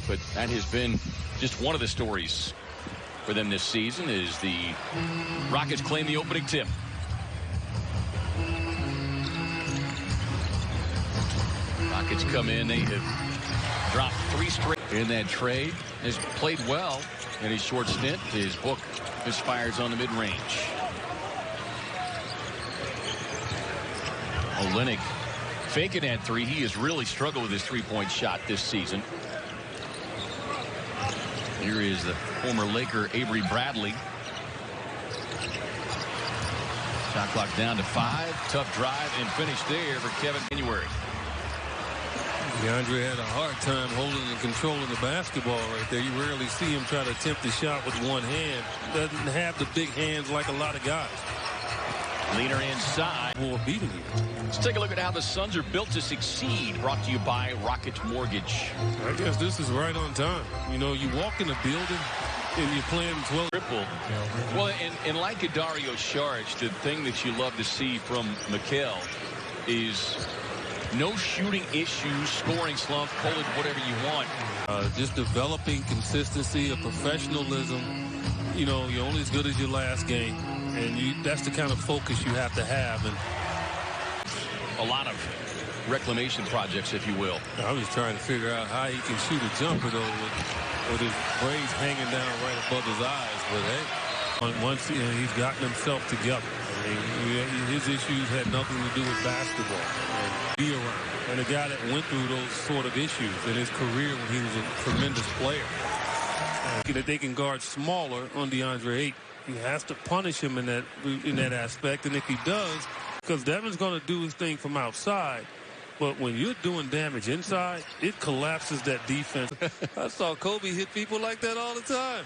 but that has been just one of the stories for them this season is the Rockets claim the opening tip. Rockets come in. They have dropped 3 straight in that trade. Has played well in his short stint. His book misfires on the mid-range. Olynyk faking that 3. He has really struggled with his three-point shot this season. Here is the former Laker Avery Bradley. Shot clock down to 5. Tough drive and finish there for Kevin January. DeAndre had a hard time holding and controlling the basketball right there. You rarely see him try to attempt the shot with one hand. Doesn't have the big hands like a lot of guys. Leaner inside. More beating you. Let's take a look at how the Suns are built to succeed. Brought to you by Rocket Mortgage. I guess this is right on time. You know, you walk in the building and you're playing 12. Triple. Well, and like Dario Saric, the thing that you love to see from Mikal is no shooting issues, scoring slump, call it whatever you want. Just developing consistency, a professionalism. You know, you're only as good as your last game. And that's the kind of focus you have to have. And a lot of reclamation projects, if you will. I was trying to figure out how he can shoot a jumper, though, with his braids hanging down right above his eyes. But, hey, once he's gotten himself together. I mean, his issues had nothing to do with basketball. And be around. And a guy that went through those sort of issues in his career when he was a tremendous player. That they can guard smaller on DeAndre Ayton. He has to punish him in that aspect. And if he does, because Devin's going to do his thing from outside. But when you're doing damage inside, it collapses that defense. I saw Kobe hit people like that all the time.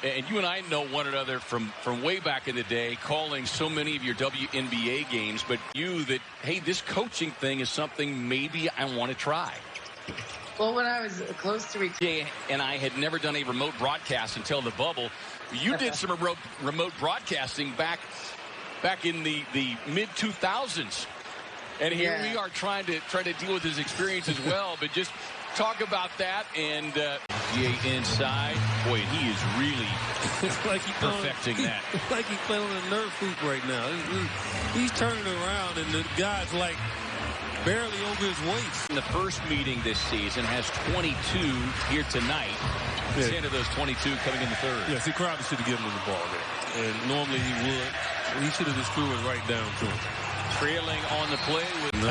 And you and I know one another from way back in the day, calling so many of your WNBA games. But that, hey, this coaching thing is something maybe I want to try. Well, when I was close to Jay and I had never done a remote broadcast until the bubble. You did some remote broadcasting back in the mid-2000s. And here we are trying to deal with his experience as well. But just talk about that. And Jay inside. Boy, he is really like perfecting that. Like he's playing on a Nerf hoop right now. He's turning around, and the guy's like barely over his waist. In the first meeting this season has 22 here tonight. 10 of those 22 coming in the third. Yes, he probably should have given him the ball there. And normally he would. He should have just threw it right down to him. Trailing on the play with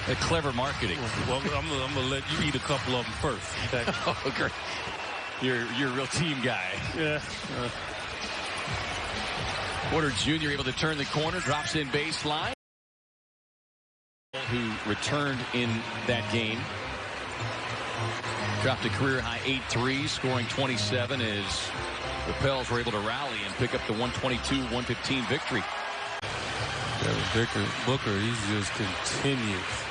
a clever marketing. Well, I'm gonna let you eat a couple of them first. Okay? Oh, great. You're a real team guy. Yeah. Porter Jr. able to turn the corner, drops in baseline. Who returned in that game. Dropped a career-high 8 threes, scoring 27 as the Pels were able to rally and pick up the 122-115 victory. Booker, he just continues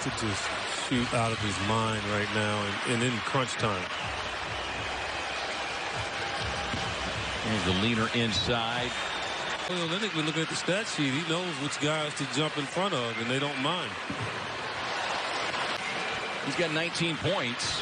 to just shoot out of his mind right now and in crunch time. Here's the leaner inside. Well, then if we look at the stat sheet, he knows which guys to jump in front of, and they don't mind. He's got 19 points.